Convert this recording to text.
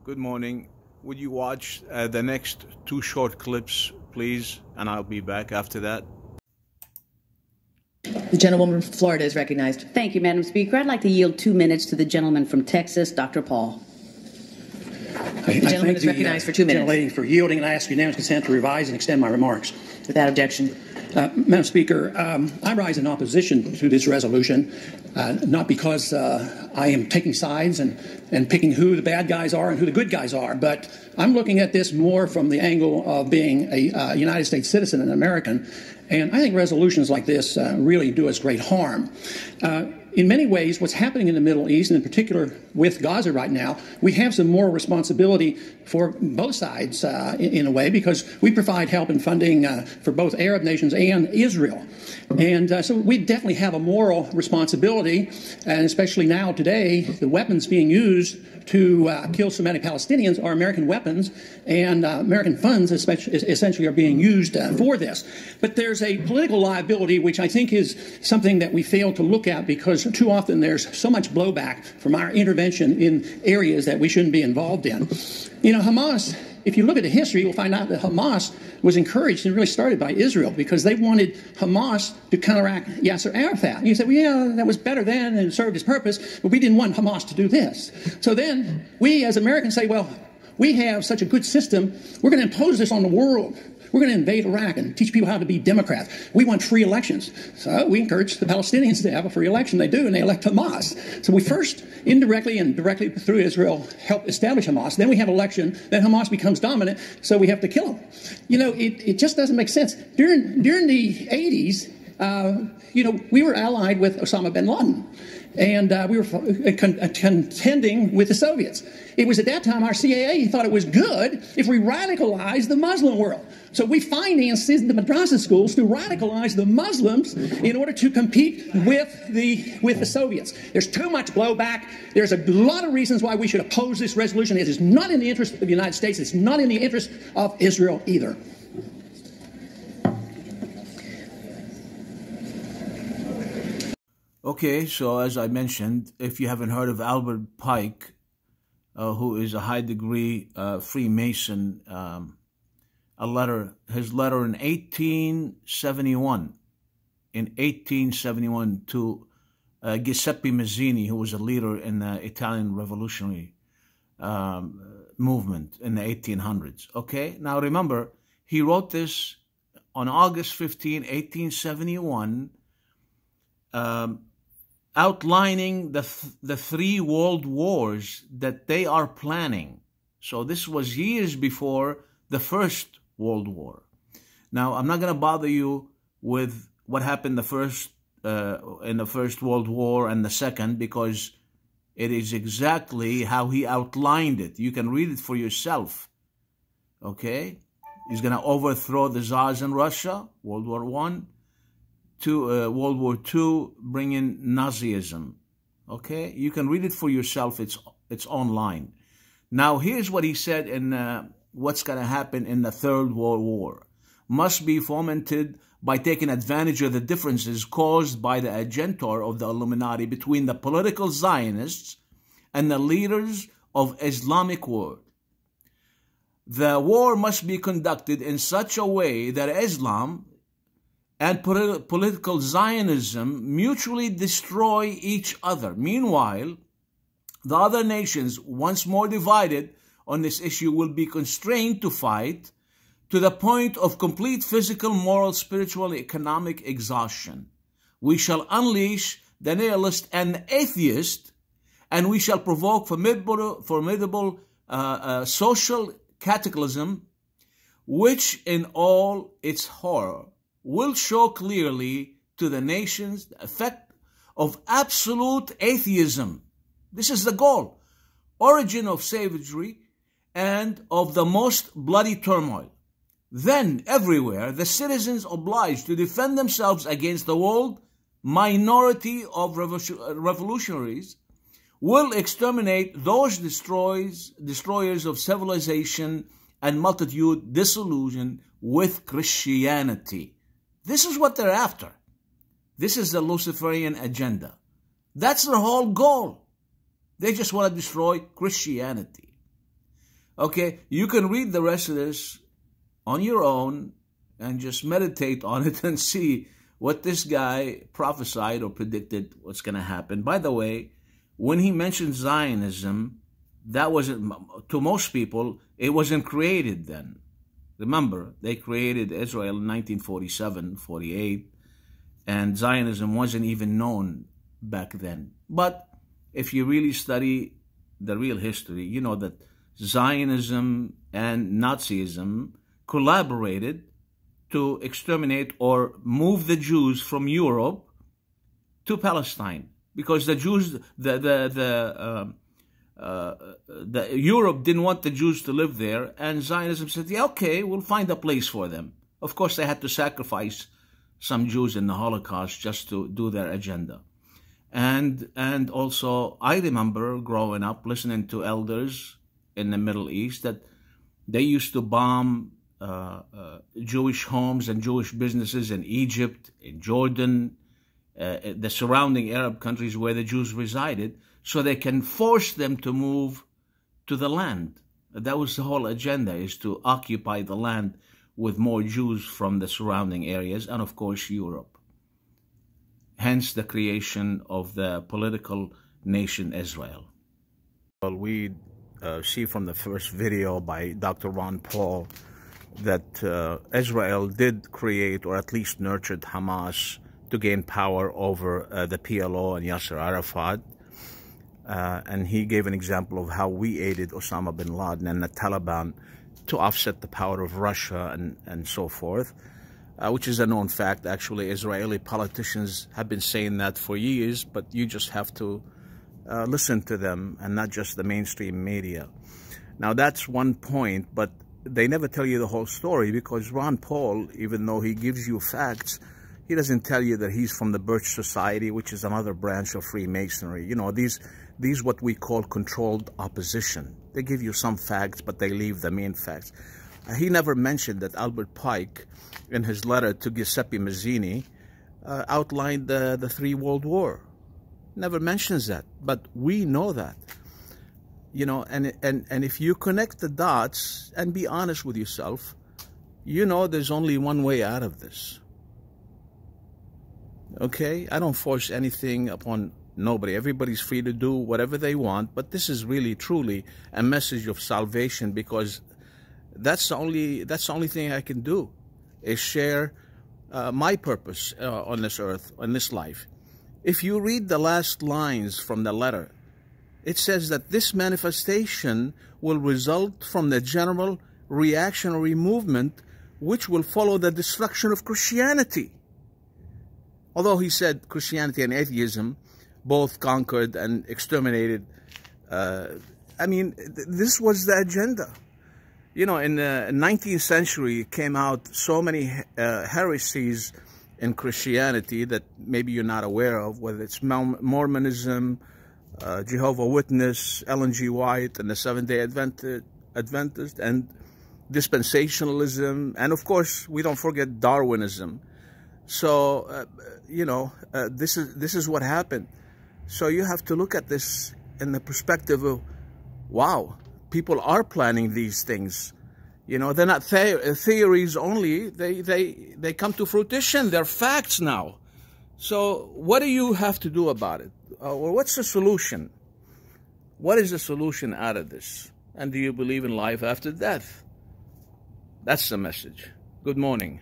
Good morning. Would you watch the next two short clips, please? And I'll be back after that. The gentlewoman from Florida is recognized. Thank you, Madam Speaker. I'd like to yield 2 minutes to the gentleman from Texas, Dr. Paul. The gentleman is recognized for 2 minutes. Gentlelady for yielding, and I ask unanimous consent to revise and extend my remarks. Without objection. Madam Speaker, I rise in opposition to this resolution, not because I am taking sides and picking who the bad guys are and who the good guys are, but I'm looking at this more from the angle of being a United States citizen and American, and I think resolutions like this really do us great harm. In many ways, what's happening in the Middle East, and in particular with Gaza right now, we have some moral responsibility for both sides in a way, because we provide help and funding for both Arab nations and Israel. And so we definitely have a moral responsibility, and especially now today, the weapons being used to kill so many Palestinians are American weapons, and American funds essentially are being used for this. But there's a political liability, which I think is something that we fail to look at, because too often there's so much blowback from our intervention in areas that we shouldn't be involved in. You know, Hamas, if you look at the history, you'll find out that Hamas was encouraged and really started by Israel, because they wanted Hamas to counteract Yasser Arafat. And you say, well, yeah, that was better then and it served its purpose, but we didn't want Hamas to do this. So then we as Americans say, well, we have such a good system, we're going to impose this on the world. We're going to invade Iraq and teach people how to be Democrats. We want free elections. So we encourage the Palestinians to have a free election. They do, and they elect Hamas. So we first, indirectly and directly through Israel, help establish Hamas. Then we have election. Then Hamas becomes dominant, so we have to kill them. You know, it just doesn't make sense. During the 80s, you know, we were allied with Osama bin Laden. And we were contending with the Soviets. It was at that time our CIA thought it was good if we radicalized the Muslim world. So we financed the madrasa schools to radicalize the Muslims in order to compete with the Soviets. There's too much blowback. There's a lot of reasons why we should oppose this resolution. It is not in the interest of the United States. It's not in the interest of Israel either. Okay, so as I mentioned, if you haven't heard of Albert Pike, who is a high-degree Freemason, his letter in 1871 to Giuseppe Mazzini, who was a leader in the Italian revolutionary movement in the 1800s. Okay, now remember, he wrote this on August 15, 1871, outlining the three world wars that they are planning. So this was years before the First World War. Now, I'm not going to bother you with what happened in the First World War and the Second, because it is exactly how he outlined it. You can read it for yourself. Okay? He's going to overthrow the Tsars in Russia, World War I. To World War II, bring in Nazism. Okay, you can read it for yourself. It's online. Now, here's what he said in what's going to happen in the Third World War. Must be fomented by taking advantage of the differences caused by the agentor of the Illuminati between the political Zionists and the leaders of Islamic world. The war must be conducted in such a way that Islam and political Zionism mutually destroy each other. Meanwhile, the other nations, once more divided on this issue, will be constrained to fight to the point of complete physical, moral, spiritual, economic exhaustion. We shall unleash the nihilist and the atheist, and we shall provoke formidable social cataclysm, which in all its horror will show clearly to the nations the effect of absolute atheism. This is the goal, origin of savagery and of the most bloody turmoil. Then, everywhere, the citizens obliged to defend themselves against the world minority of revolutionaries will exterminate those destroyers of civilization and multitude disillusioned with Christianity. This is what they're after. This is the Luciferian agenda. That's their whole goal. They just want to destroy Christianity. Okay, you can read the rest of this on your own and just meditate on it and see what this guy prophesied or predicted what's going to happen. By the way, when he mentioned Zionism, that wasn't, to most people, it wasn't created then. Remember, they created Israel in 1947, 48, and Zionism wasn't even known back then. But if you really study the real history, you know that Zionism and Nazism collaborated to exterminate or move the Jews from Europe to Palestine, because the Jews, Europe didn't want the Jews to live there, and Zionism said, yeah, okay, we'll find a place for them. Of course, they had to sacrifice some Jews in the Holocaust just to do their agenda. And also, I remember growing up listening to elders in the Middle East that they used to bomb Jewish homes and Jewish businesses in Egypt, in Jordan, the surrounding Arab countries where the Jews resided, so they can force them to move to the land. That was the whole agenda, is to occupy the land with more Jews from the surrounding areas and, of course, Europe. Hence the creation of the political nation Israel. Well, we see from the first video by Dr. Ron Paul that Israel did create, or at least nurtured, Hamas to gain power over the PLO and Yasser Arafat. And he gave an example of how we aided Osama bin Laden and the Taliban to offset the power of Russia and so forth, which is a known fact. Actually, Israeli politicians have been saying that for years, but you just have to listen to them and not just the mainstream media. Now, that's one point, but they never tell you the whole story, because Ron Paul, even though he gives you facts, he doesn't tell you that he's from the Birch Society, which is another branch of Freemasonry. You know, these what we call controlled opposition. They give you some facts, but they leave the main facts. He never mentioned that Albert Pike, in his letter to Giuseppe Mazzini, outlined the Three World War. Never mentions that, but we know that. You know, and if you connect the dots and be honest with yourself, you know there's only one way out of this. Okay? I don't force anything upon nobody. Everybody's free to do whatever they want, but this is really, truly a message of salvation, because that's the only thing I can do, is share my purpose on this earth, on this life. If you read the last lines from the letter, it says that this manifestation will result from the general reactionary movement which will follow the destruction of Christianity. Although he said Christianity and atheism both conquered and exterminated, I mean, this was the agenda. You know, in the 19th century came out so many heresies in Christianity that maybe you're not aware of, whether it's Mormonism, Jehovah's Witness, Ellen G. White, and the Seventh-day Adventist, and dispensationalism, and of course, we don't forget Darwinism. So, you know, this is what happened. So you have to look at this in the perspective of, wow, people are planning these things. You know, they're not theories only. They come to fruition. They're facts now. So what do you have to do about it? Or what's the solution? What is the solution out of this? And do you believe in life after death? That's the message. Good morning.